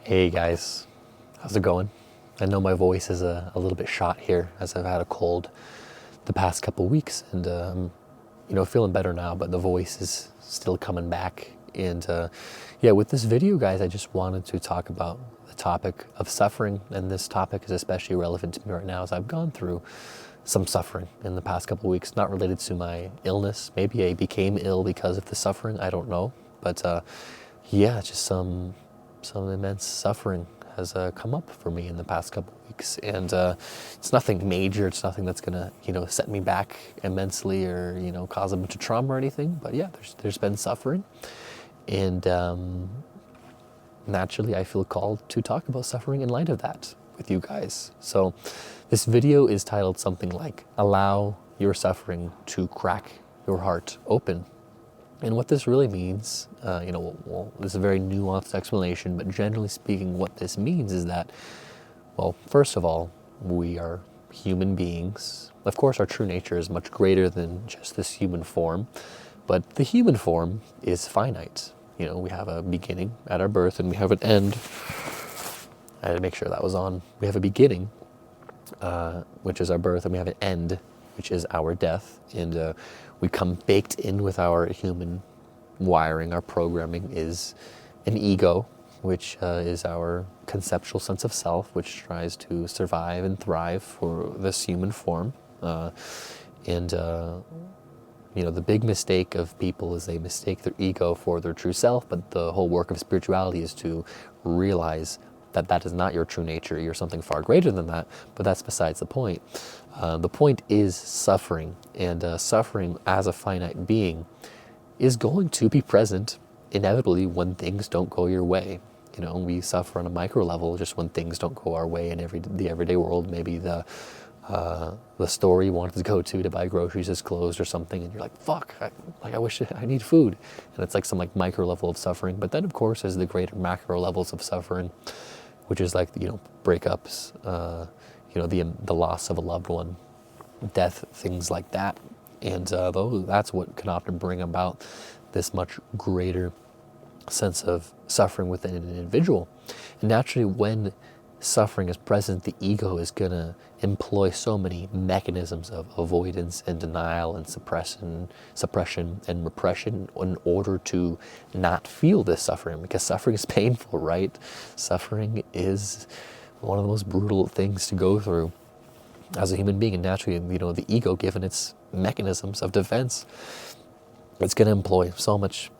Hey guys, how's it going? I know my voice is a little bit shot here as I've had a cold the past couple weeks and feeling better now, but the voice is still coming back. And yeah, with this video guys, I just wanted to talk about the topic of suffering, and this topic is especially relevant to me right now as I've gone through some suffering in the past couple weeks, not related to my illness. Maybe I became ill because of the suffering, I don't know. But yeah, just some immense suffering has come up for me in the past couple of weeks, and it's nothing major. It's nothing that's gonna set me back immensely or cause a bunch of trauma or anything. But yeah, there's been suffering, and naturally I feel called to talk about suffering in light of that with you guys. So this video is titled something like "Allow Your Suffering to Crack Your Heart Open." And what this really means, this is a very nuanced explanation, but generally speaking, what this means is that, well, first of all, we are human beings. Of course, our true nature is much greater than just this human form, but the human form is finite. We have a beginning at our birth and we have an end. I had to make sure that was on. We have a beginning, which is our birth, and we have an end, which is our death. And we come baked in with our human wiring. Our programming is an ego, which is our conceptual sense of self, which tries to survive and thrive for this human form. The big mistake of people is they mistake their ego for their true self, but the whole work of spirituality is to realize that that is not your true nature. You're something far greater than that, but that's besides the point. The point is suffering, and suffering as a finite being is going to be present inevitably when things don't go your way. We suffer on a micro level just when things don't go our way in the everyday world. Maybe the store you wanted to go to buy groceries is closed or something, and you're like, fuck, I wish I need food. And it's like some micro level of suffering. But then of course there's the greater macro levels of suffering, which is like, breakups, the loss of a loved one, death, things like that. And that's what can often bring about this much greater sense of suffering within an individual. And naturally, when suffering is present, the ego is going to employ so many mechanisms of avoidance and denial and suppression and repression in order to not feel this suffering, because suffering is painful, right? Suffering is one of the most brutal things to go through as a human being. And naturally, the ego, given its mechanisms of defense, it's going to employ so much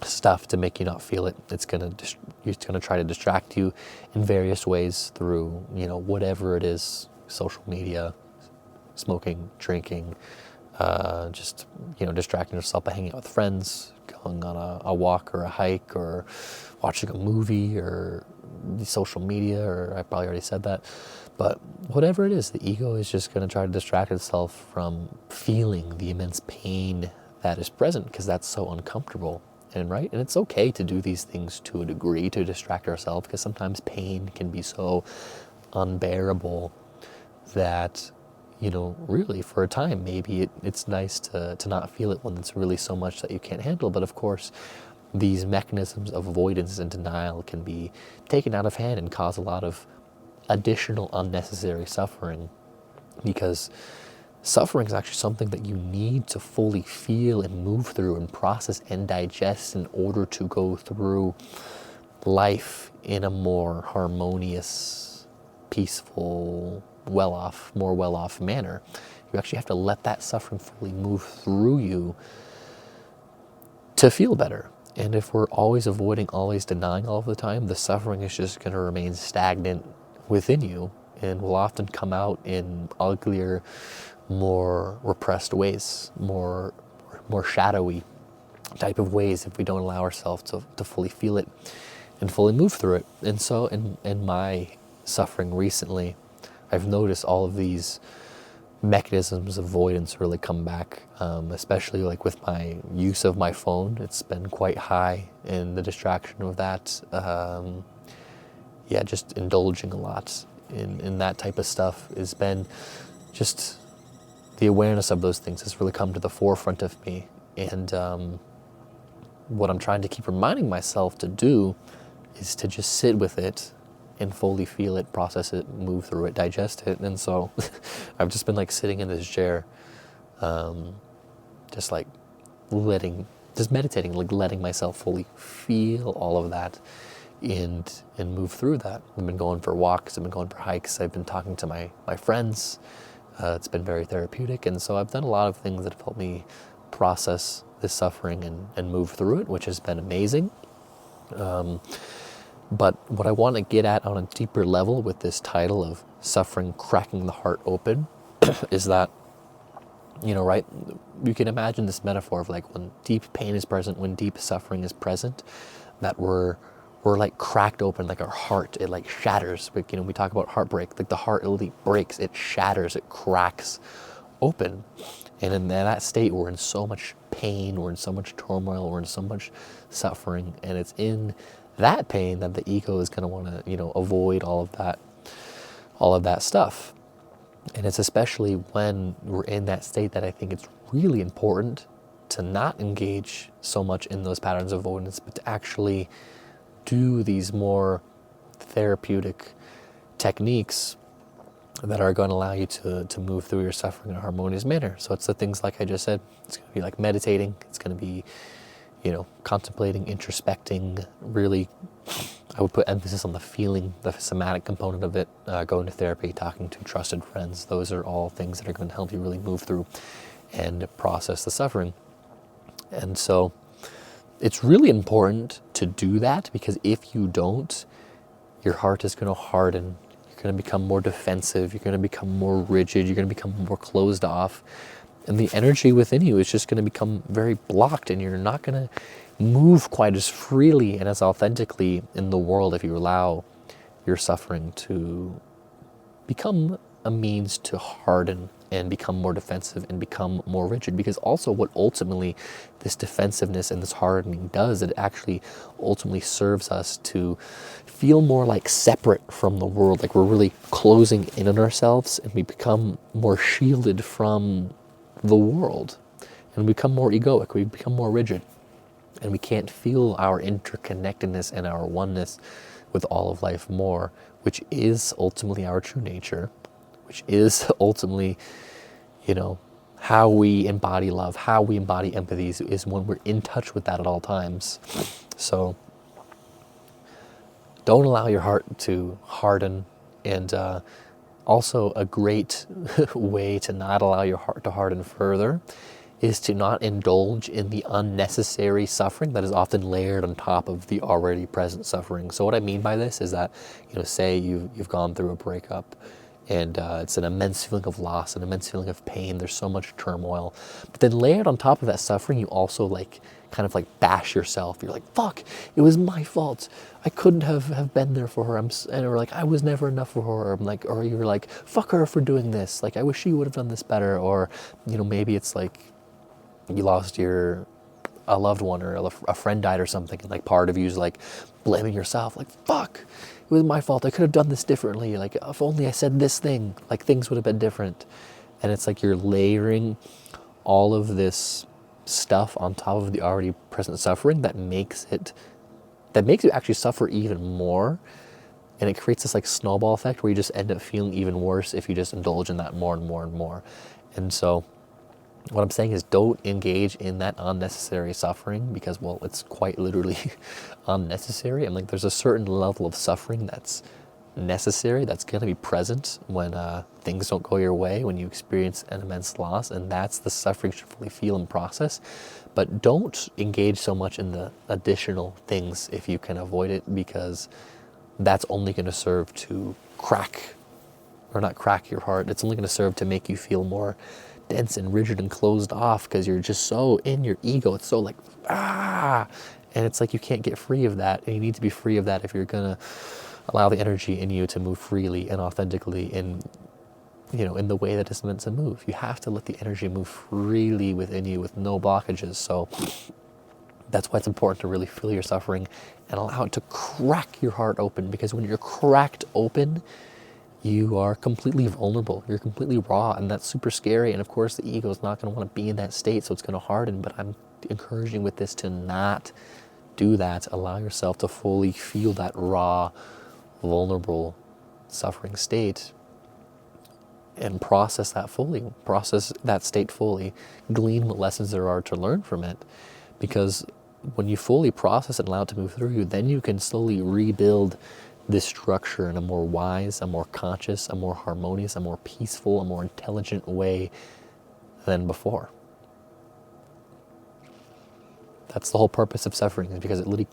stuff to make you not feel it. It's going to try to distract you in various ways through, whatever it is, social media, smoking, drinking, distracting yourself by hanging out with friends, going on a walk or a hike, or watching a movie, or social media, or I probably already said that. But whatever it is, the ego is just going to try to distract itself from feeling the immense pain that is present, because that's so uncomfortable. And it's okay to do these things to a degree to distract ourselves, because sometimes pain can be so unbearable that, really for a time, maybe it's nice to not feel it when it's really so much that you can't handle. But of course, these mechanisms of avoidance and denial can be taken out of hand and cause a lot of additional unnecessary suffering, because suffering is actually something that you need to fully feel and move through and process and digest in order to go through life in a more harmonious, peaceful, more well-off manner. You actually have to let that suffering fully move through you to feel better. And if we're always avoiding, always denying all of the time, the suffering is just going to remain stagnant within you and will often come out in uglier, more repressed ways, more shadowy type of ways, if we don't allow ourselves to fully feel it and fully move through it. And so in my suffering recently, I've noticed all of these mechanisms of avoidance really come back, especially with my use of my phone. It's been quite high in the distraction of that. Just indulging a lot in that type of stuff has been just, the awareness of those things has really come to the forefront of me. And what I'm trying to keep reminding myself to do is to just sit with it and fully feel it, process it, move through it, digest it. And so I've just been like sitting in this chair, just like just meditating, like letting myself fully feel all of that and move through that. I've been going for walks, I've been going for hikes, I've been talking to my friends. It's been very therapeutic. And so I've done a lot of things that have helped me process this suffering and move through it, which has been amazing. But what I want to get at on a deeper level with this title of Suffering Cracking the Heart Open is that, right, you can imagine this metaphor of like when deep pain is present, when deep suffering is present, that we're like cracked open, like our heart, it like shatters. We talk about heartbreak, like the heart, it literally breaks, it shatters, it cracks open. And in that state, we're in so much pain, we're in so much turmoil, we're in so much suffering, and it's in that pain that the ego is going to want to, avoid all of that stuff. And it's especially when we're in that state that I think it's really important to not engage so much in those patterns of avoidance, but to actually do these more therapeutic techniques that are going to allow you to move through your suffering in a harmonious manner. So it's the things like I just said. It's going to be like meditating. It's going to be, contemplating, introspecting. Really, I would put emphasis on the feeling, the somatic component of it. Going to therapy, talking to trusted friends. Those are all things that are going to help you really move through and process the suffering. And so it's really important to do that, because if you don't, your heart is going to harden. You're going to become more defensive. You're going to become more rigid. You're going to become more closed off. And the energy within you is just going to become very blocked, and you're not going to move quite as freely and as authentically in the world if you allow your suffering to become a means to harden and become more defensive and become more rigid. Because also what ultimately this defensiveness and this hardening does, it actually ultimately serves us to feel more like separate from the world, like we're really closing in on ourselves, and we become more shielded from the world, and we become more egoic, we become more rigid, and we can't feel our interconnectedness and our oneness with all of life more, which is ultimately our true nature, which is ultimately, how we embody love, how we embody empathy is when we're in touch with that at all times. So don't allow your heart to harden. And also a great way to not allow your heart to harden further is to not indulge in the unnecessary suffering that is often layered on top of the already present suffering. So what I mean by this is that, say you've gone through a breakup, and it's an immense feeling of loss, an immense feeling of pain. There's so much turmoil. But then layered on top of that suffering, you also kind of bash yourself. You're like, fuck, it was my fault. I couldn't have been there for her. Or like, I was never enough for her. Or you're like, fuck her for doing this. Like, I wish she would have done this better. Or, maybe it's like you lost a loved one, or a friend died or something, and part of you is blaming yourself, fuck, it was my fault, I could have done this differently, if only I said this thing, things would have been different. And it's you're layering all of this stuff on top of the already present suffering that makes you actually suffer even more. And it creates this snowball effect where you just end up feeling even worse if you just indulge in that more and more and more. And so what I'm saying is, don't engage in that unnecessary suffering, because, well, it's quite literally unnecessary. And there's a certain level of suffering that's necessary, that's going to be present when things don't go your way, when you experience an immense loss, and that's the suffering you should fully feel and process. But don't engage so much in the additional things if you can avoid it, because that's only going to serve to not crack your heart. It's only going to serve to make you feel more dense and rigid and closed off, because you're just so in your ego. It's so and it's you can't get free of that, and you need to be free of that if you're gonna allow the energy in you to move freely and authentically in the way that it's meant to move. You have to let the energy move freely within you with no blockages. So that's why it's important to really feel your suffering and allow it to crack your heart open, because when you're cracked open, you are completely vulnerable. You're completely raw, and that's super scary. And of course, the ego is not going to want to be in that state, so it's going to harden. But I'm encouraging with this to not do that, allow yourself to fully feel that raw, vulnerable, suffering state, and process that state fully, glean what lessons there are to learn from it. Because when you fully process it and allow it to move through you, then you can slowly rebuild this structure in a more wise, a more conscious, a more harmonious, a more peaceful, a more intelligent way than before. That's the whole purpose of suffering, is because it literally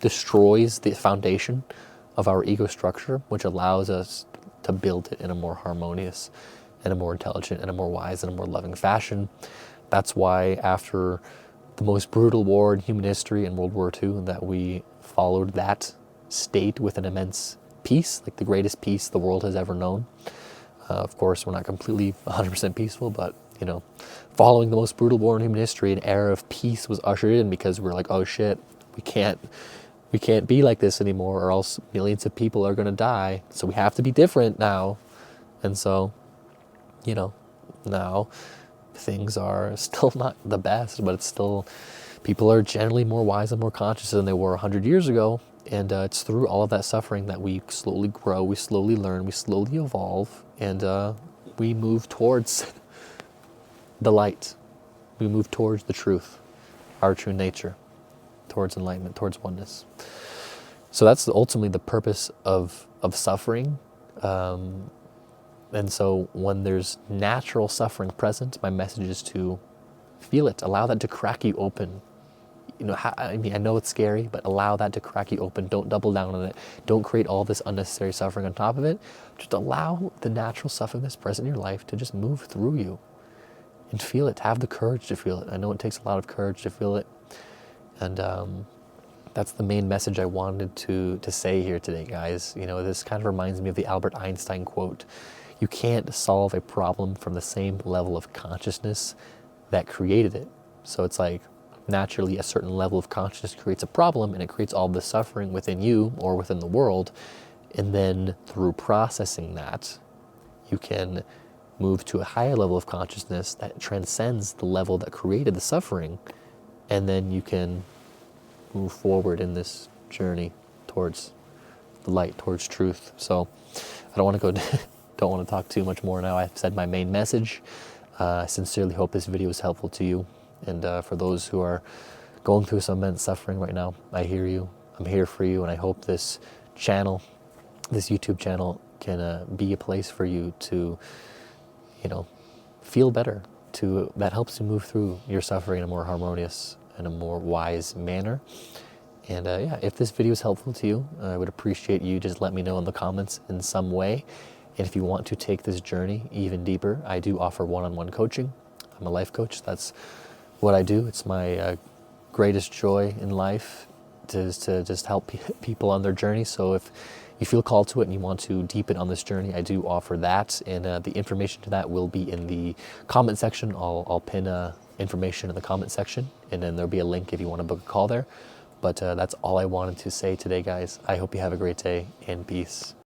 destroys the foundation of our ego structure, which allows us to build it in a more harmonious and a more intelligent and a more wise and a more loving fashion. That's why after the most brutal war in human history in World War II, that we followed that state with an immense peace, like the greatest peace the world has ever known. Of course, we're not completely 100% peaceful, but you know, following the most brutal war in human history, an era of peace was ushered in, because we're like, oh shit, we can't be like this anymore, or else millions of people are going to die. So we have to be different now. And so, you know, now things are still not the best, but it's still, people are generally more wise and more conscious than they were 100 years ago. And it's through all of that suffering that we slowly grow, we slowly learn, we slowly evolve, and we move towards the light. We move towards the truth, our true nature, towards enlightenment, towards oneness. So that's ultimately the purpose of suffering. And so when there's natural suffering present, my message is to feel it, allow that to crack you open. You know, I mean, I know it's scary, but allow that to crack you open. Don't double down on it. Don't create all this unnecessary suffering on top of it. Just allow the natural suffering that's present in your life to just move through you and feel it. Have the courage to feel it. I know it takes a lot of courage to feel it. And that's the main message I wanted to say here today, guys. You know, this kind of reminds me of the Albert Einstein quote. You can't solve a problem from the same level of consciousness that created it. So it's like, naturally a certain level of consciousness creates a problem, and it creates all the suffering within you or within the world. And then through processing that, you can move to a higher level of consciousness that transcends the level that created the suffering. And then you can move forward in this journey towards the light, towards truth. So I don't want to talk too much more now. I've said my main message. I sincerely hope this video is helpful to you. And for those who are going through some immense suffering right now, I hear you. I'm here for you. And I hope this channel, this YouTube channel, can be a place for you to, you know, feel better, that helps you move through your suffering in a more harmonious and a more wise manner. And yeah, if this video is helpful to you, I would appreciate you just let me know in the comments in some way. And if you want to take this journey even deeper, I do offer one-on-one coaching. I'm a life coach. That's what I do. It's my greatest joy in life, to just help people on their journey. So if you feel called to it and you want to deepen on this journey, I do offer that. And the information to that will be in the comment section. I'll pin information in the comment section, and then there'll be a link if you want to book a call there. But that's all I wanted to say today, guys. I hope you have a great day, and peace.